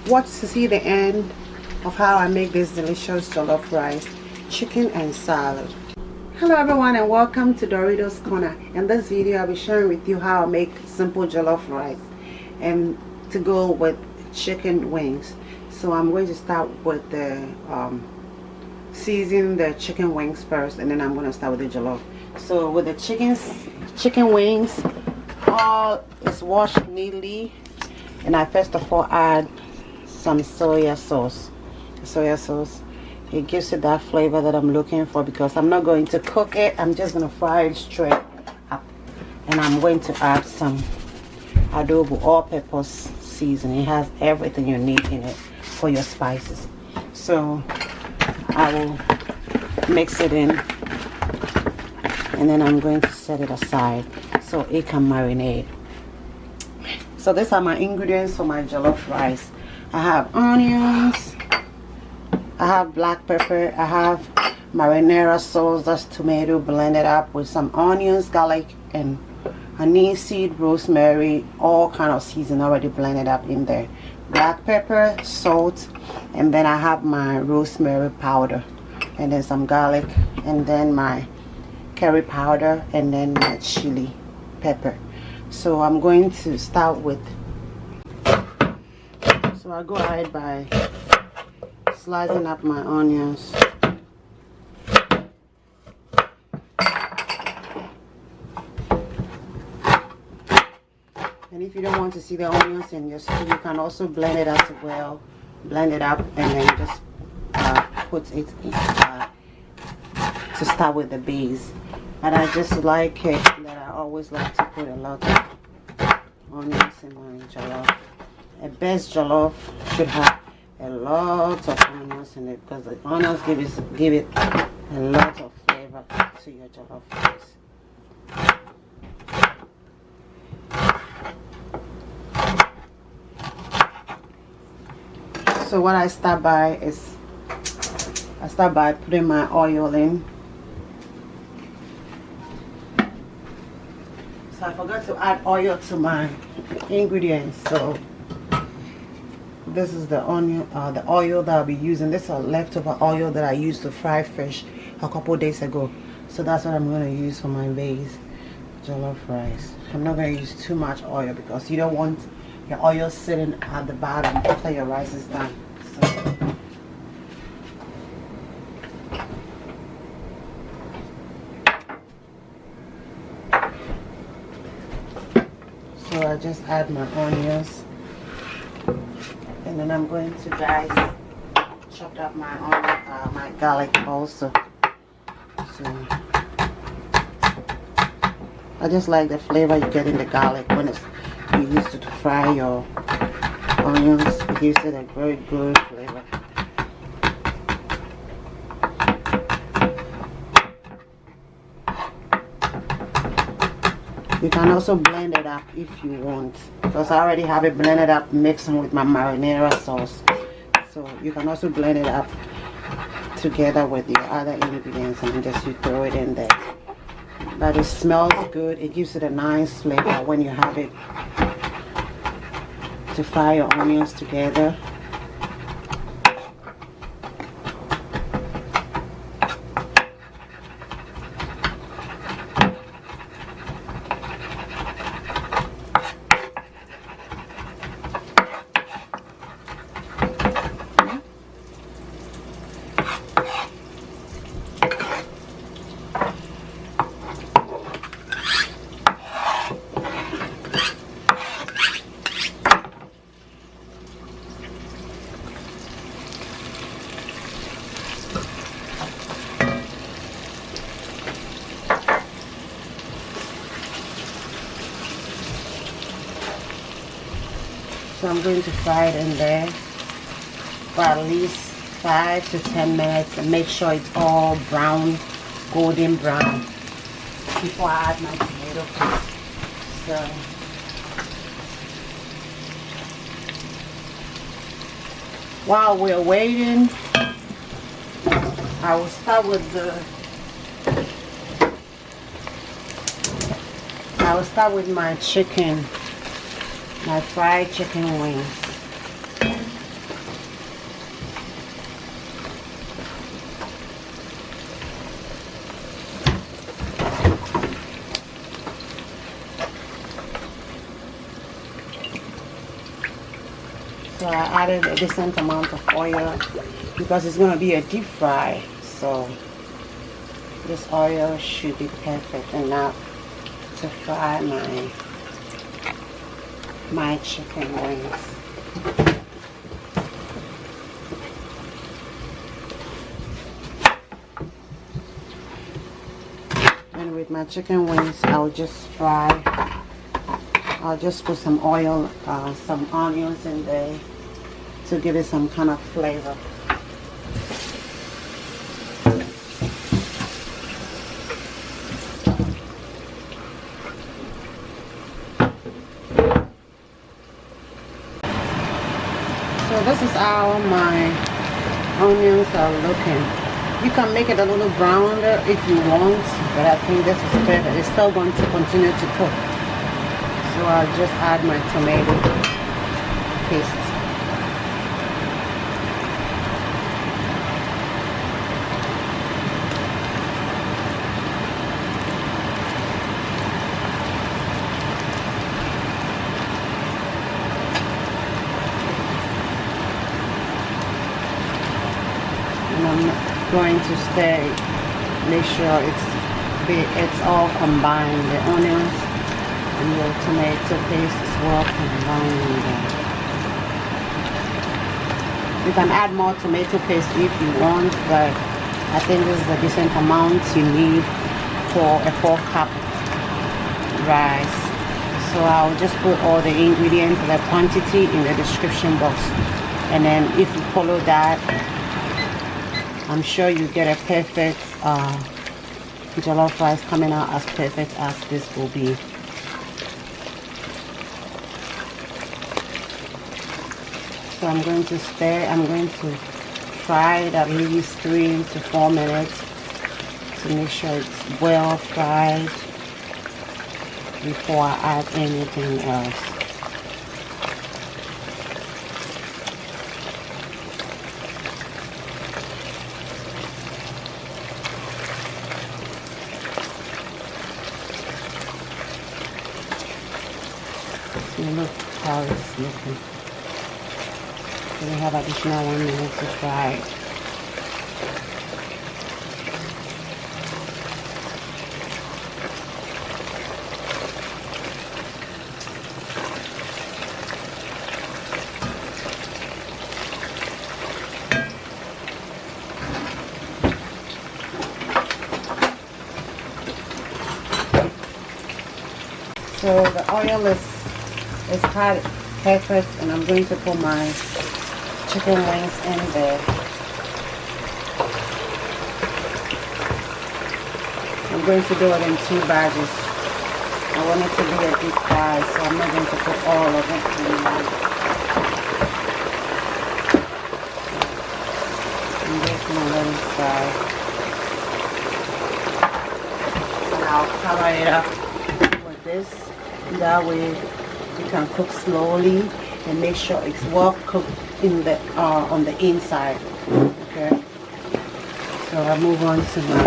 watch to see the end of how I make this delicious jollof rice, chicken and salad. Hello everyone and welcome to Doritos Corner. In this video I'll be sharing with you how I make simple jollof rice and to go with chicken wings. So I'm going to start with the season the chicken wings first, and then I'm going to start with the jollof. So with the chicken wings, all is washed neatly, and I first of all add some soya sauce. It gives it that flavor that I'm looking for, because I'm not going to cook it, I'm just going to fry it straight up. And I'm going to add some adobo all-purpose seasoning. It has everything you need in it for your spices. So I will mix it in, and then I'm going to set it aside so it can marinate. So these are my ingredients for my jollof rice. I have onions, I have black pepper, I have marinara sauce, that's tomato blended up with some onions, garlic, and anise seed, rosemary, all kind of season already blended up in there. Black pepper, salt, and then I have my rosemary powder, and then some garlic, and then my curry powder, and then my chili pepper. So I'm going to start with, so I'll go ahead by slicing up my onions. And if you don't want to see the onions in your stew, you can also blend it as well. Blend it up and then just put it in, to start with the base. And I just like it that I always like to put a lot of onions in my jollof. A best jollof should have a lot of onions in it, because the onions give it a lot of flavor to your jollof rice. So what I start by is putting my oil in. So I forgot to add oil to my ingredients. So this is the the oil that I'll be using. This is leftover oil that I used to fry fish a couple days ago. So that's what I'm going to use for my base jollof rice. I'm not going to use too much oil, because you don't want your oil sitting at the bottom after your rice is done. So I just add my onions, and then I'm going to chop up my onion, my garlic also. So I just like the flavor you get in the garlic when you use it to fry your onions. It gives it a very good flavor. You can also blend it up if you want, because I already have it blended up mixing with my marinara sauce. So you can also blend it up together with your other ingredients, and just you throw it in there. But it smells good. It gives it a nice flavor when you have it to fry your onions together. So I'm going to fry it in there for at least 5 to 10 minutes, and make sure it's all brown, golden brown, before I add my tomato paste. So while we're waiting, I will start with my chicken, my fried chicken wings. So I added a decent amount of oil because it's going to be a deep fry. So this oil should be perfect enough to fry my chicken wings. And with my chicken wings, I'll just put some oil, some onions in there to give it some kind of flavor. So this is how my onions are looking. You can make it a little browner if you want, but I think this is perfect. It's still going to continue to cook. So I'll just add my tomato paste. And I'm going to stir it, make sure it's all combined, the onions and the tomato paste is well combined. You can add more tomato paste if you want, but I think this is a decent amount you need for a 4-cup rice. So I'll just put all the ingredients, the quantity in the description box, and then if you follow that, I'm sure you get a perfect jollof rice coming out as perfect as this will be. So I'm going to stir, I'm going to fry it at least 3 to 4 minutes to make sure it's well fried before I add anything else. So look how it's looking. So we have additional 1 minute to fry. So the oil is hot, perfect, and I'm going to put my chicken wings in there. I'm going to do it in 2 batches. I want it to be a deep fry, so I'm not going to put all of it in one. I'm just going to let it fry. And I'll cover it up with this. That way you can cook slowly and make sure it's well cooked in the on the inside. Okay, so I move on to my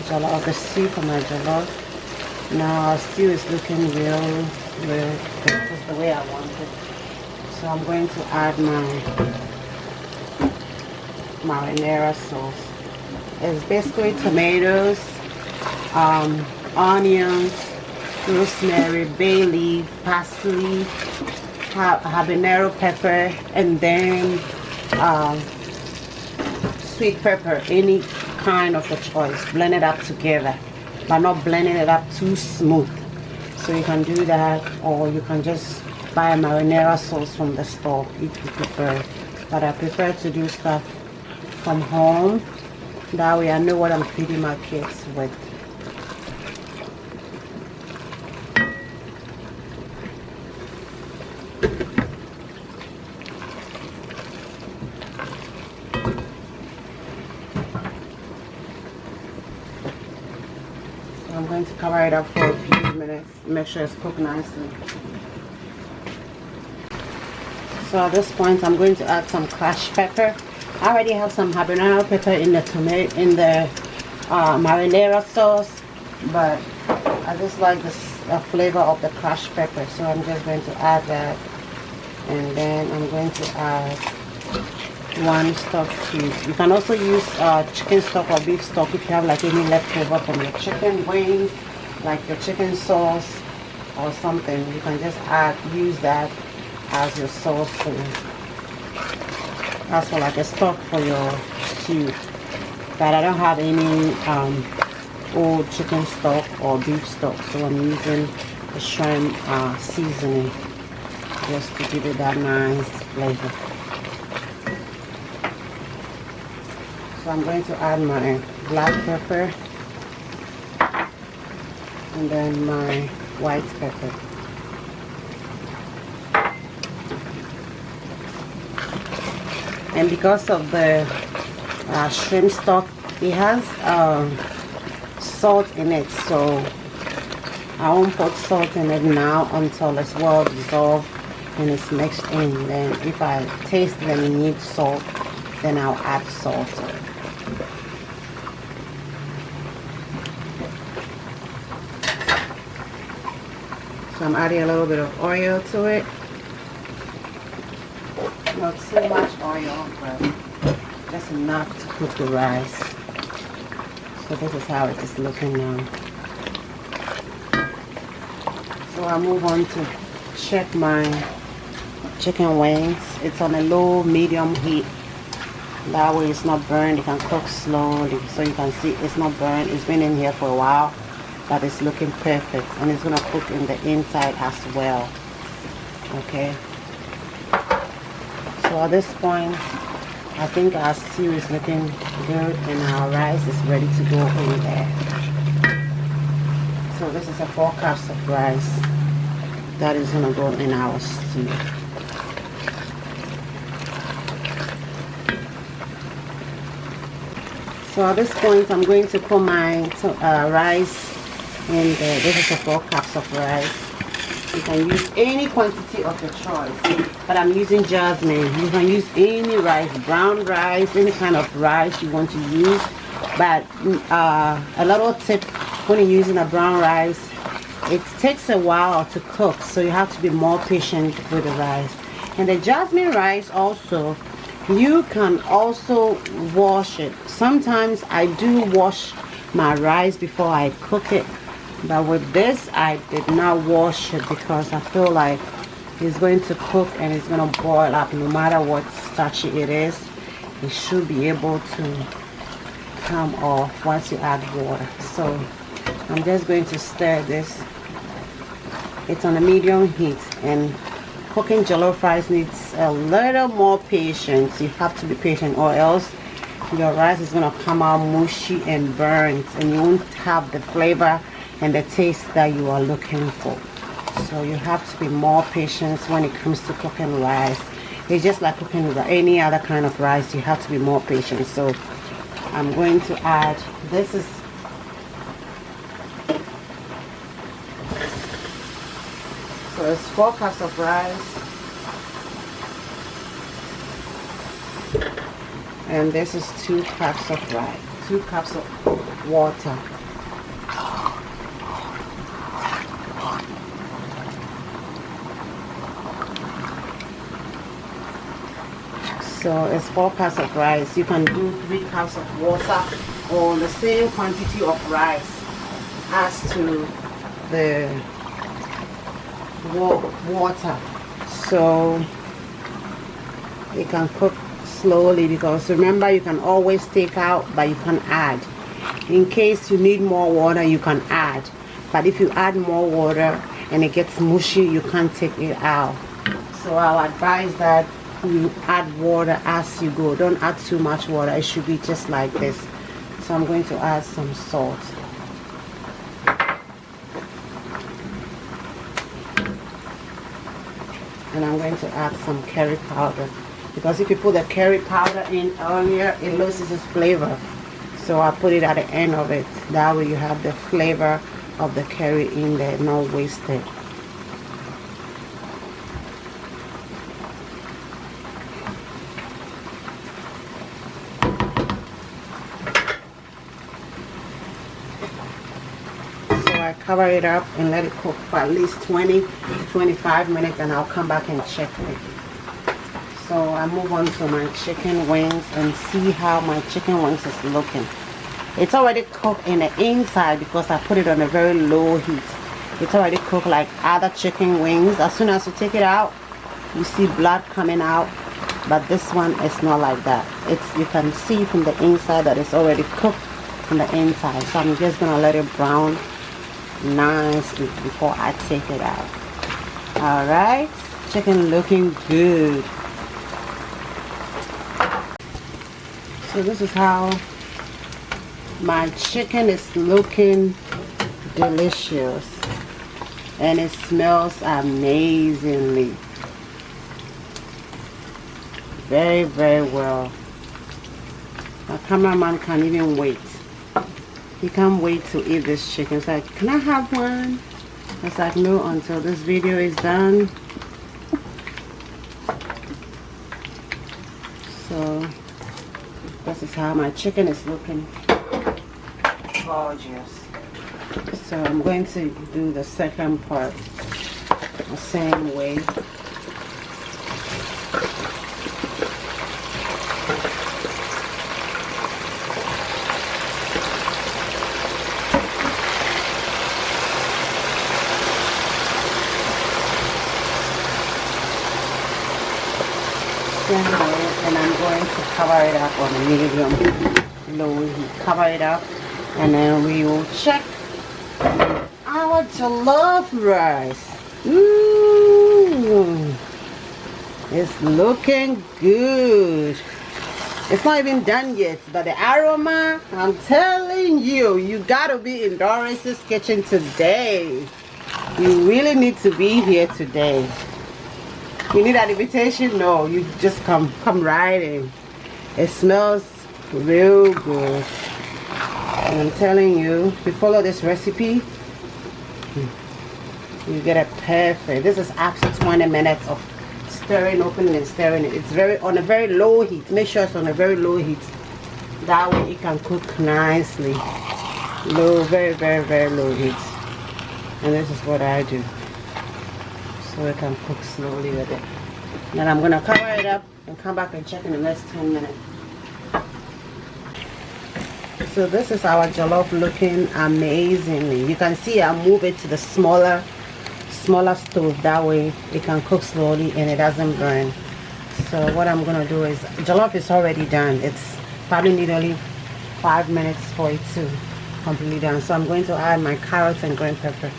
jollof, the stew for my jollof. Now our stew is looking real good, just the way I want it. So I'm going to add my marinara sauce. It's basically tomatoes, onions, rosemary, bay leaf, parsley, habanero pepper, and then sweet pepper, any kind of your choice. Blend it up together, but not blending it up too smooth. So you can do that, or you can just buy a marinara sauce from the store if you prefer. But I prefer to do stuff from home. That way I know what I'm feeding my kids with. So I'm going to cover it up for a few minutes, make sure it's cooked nicely. So at this point I'm going to add some crushed pepper. I already have some habanero pepper in the marinara sauce, but I just like the flavor of the crushed pepper, so I'm just going to add that, and then I'm going to add 1 stock cube. You can also use chicken stock or beef stock if you have like any leftover from your chicken wings, like your chicken sauce or something. You can just use that as your sauce for like a stock for your stew. But I don't have any old chicken stock or beef stock, so I'm using the shrimp seasoning just to give it that nice flavor. So I'm going to add my black pepper and then my white pepper. And because of the shrimp stock, it has salt in it, so I won't put salt in it now until it's well dissolved and it's mixed in. Then if I taste that it needs salt, then I'll add salt. So I'm adding a little bit of oil to it. Not too much oil, but just enough to cook the rice. So this is how it is looking now. So I move on to check my chicken wings. It's on a low medium heat. That way it's not burned. It can cook slowly, so you can see it's not burned. It's been in here for a while, but it's looking perfect, and it's gonna cook in the inside as well. Okay. So at this point, I think our stew is looking good and our rice is ready to go in there. So this is a 4 cups of rice that is going to go in our stew. So at this point, I'm going to put my rice in there. This is a 4 cups of rice. You can use any quantity of your choice, but I'm using jasmine. You can use any rice, brown rice, any kind of rice you want to use. But a little tip when you're using a brown rice, it takes a while to cook, so you have to be more patient with the rice. And the jasmine rice also, you can also wash it. Sometimes I do wash my rice before I cook it. But with this, I did not wash it because I feel like it's going to cook and it's going to boil up. No matter what starchy it is, it should be able to come off once you add water. So I'm just going to stir this. It's on a medium heat, and cooking jollof rice needs a little more patience. You have to be patient, or else your rice is going to come out mushy and burnt, and you won't have the flavor and the taste that you are looking for. So you have to be more patient when it comes to cooking rice. It's just like cooking any other kind of rice. You have to be more patient. So I'm going to add, this is so it's 4 cups of rice, and this is 2 cups of rice, 2 cups of water. So it's 4 cups of rice. You can do 3 cups of water, or the same quantity of rice as to the water. So it can cook slowly, because remember, you can always take out, but you can add. In case you need more water, you can add. But if you add more water and it gets mushy, you can't take it out. So I'll advise that you add water as you go. Don't add too much water. It should be just like this. So I'm going to add some salt. And I'm going to add some curry powder, because if you put the curry powder in earlier, it loses its flavor. So I put it at the end of it. That way you have the flavor of the curry in there, not wasted. cover it up and let it cook for at least 20 to 25 minutes, and I'll come back and check it. So I move on to my chicken wings and see how my chicken wings is looking. It's already cooked in the inside because I put it on a very low heat. It's already cooked like other chicken wings. As soon as you take it out, you see blood coming out, but this one is not like that. You can see from the inside that it's already cooked from the inside. So I'm just gonna let it brown nicely before I take it out. All right, chicken looking good. So this is how my chicken is looking, delicious, and it smells amazingly. Very, very well. My cameraman can't even wait. He can't wait to eat this chicken. He's like, can I have one? I was like, no, until this video is done. So this is how my chicken is looking. Gorgeous. So I'm going to do the second part the same way. And I'm going to cover it up on a medium low heat. Cover it up, and then we will check our jollof rice. Ooh, it's looking good. It's not even done yet, but the aroma, I'm telling you, you gotta be in Doris's kitchen today. You really need to be here today. You need an invitation? No, you just come right in. It smells real good. And I'm telling you, if you follow this recipe, you get it perfect. This is after 20 minutes of stirring, opening and stirring it. It's on a very low heat. Make sure it's on a very low heat. That way it can cook nicely. Low, very, very, very low heat. And this is what I do. So it can cook slowly with it. Then I'm going to cover it up and come back and check in the next 10 minutes. So this is our jollof looking amazingly. You can see I move it to the smaller stove. That way it can cook slowly and it doesn't burn. So what I'm going to do is, jollof is already done. It's probably need only 5 minutes for it to completely done. So I'm going to add my carrots and green pepper.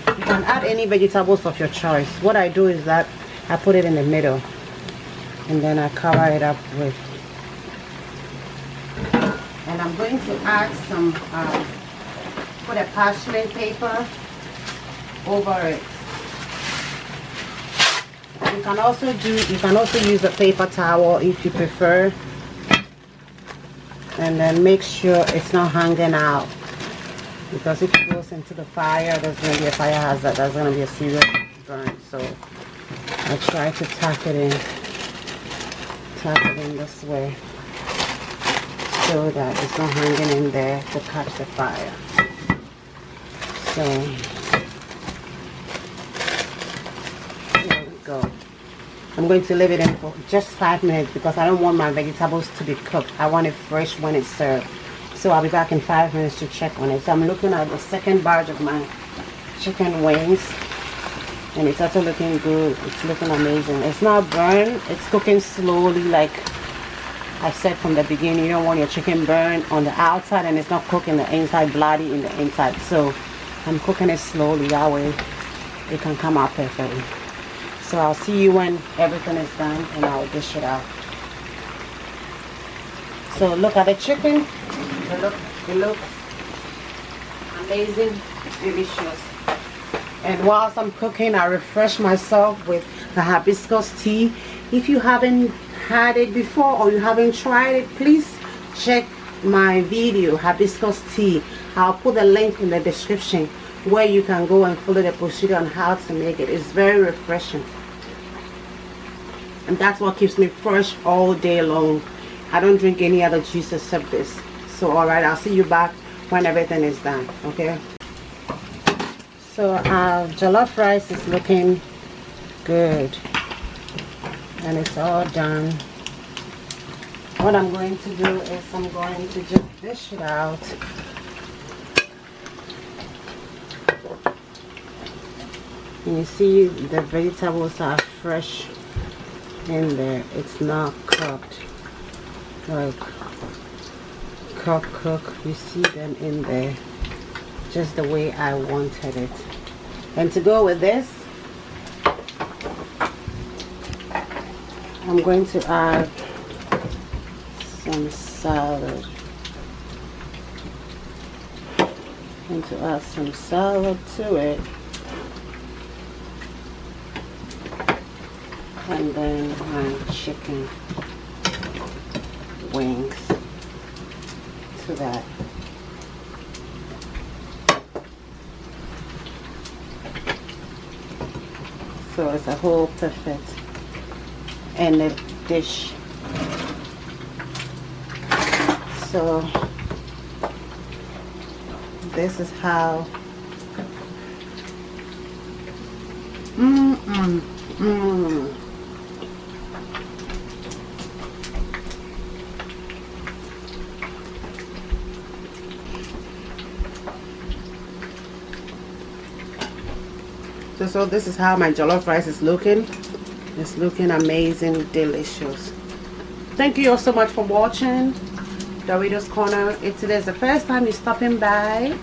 You can add any vegetables of your choice. What I do is that I put it in the middle and then I cover it up with, and I'm going to add some put a parchment paper over it. You can also use a paper towel if you prefer, and then make sure it's not hanging out, because if it goes into the fire, there's going to be a fire hazard. That's going to be a serious burn. So I try to tack it in this way so that it's not hanging in there to catch the fire. So there we go. I'm going to leave it in for just 5 minutes because I don't want my vegetables to be cooked. I want it fresh when it's served. So I'll be back in 5 minutes to check on it. So I'm looking at the second batch of my chicken wings, and it's also looking good. It's looking amazing. It's not burned. It's cooking slowly, like I said from the beginning. You don't want your chicken burned on the outside and it's not cooking the inside, bloody in the inside. So I'm cooking it slowly. That way it can come out perfectly. So I'll see you when everything is done and I'll dish it out. So look at the chicken. It looks amazing, delicious. And whilst I'm cooking, I refresh myself with the hibiscus tea. If you haven't had it before or you haven't tried it, please check my video, hibiscus tea. I'll put the link in the description where you can go and follow the procedure on how to make it. It's very refreshing. And that's what keeps me fresh all day long. I don't drink any other juice except this. So alright, I'll see you back when everything is done. Okay. So our jollof rice is looking good, and it's all done. What I'm going to do is I'm going to just dish it out. And you see the vegetables are fresh in there. It's not cooked, like cook. You see them in there just the way I wanted it. And to go with this, I'm going to add some salad. I'm going to add some salad to it, and then my chicken wings to that. So it's a whole perfect and a dish. So this is how So this is how my jollof rice is looking. It's looking amazing, delicious. Thank you all so much for watching Doritos Corner. If today is the first time you're stopping by,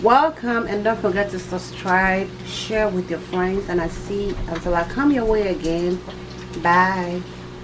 welcome, and don't forget to subscribe, share with your friends, and I see until I come your way again. Bye.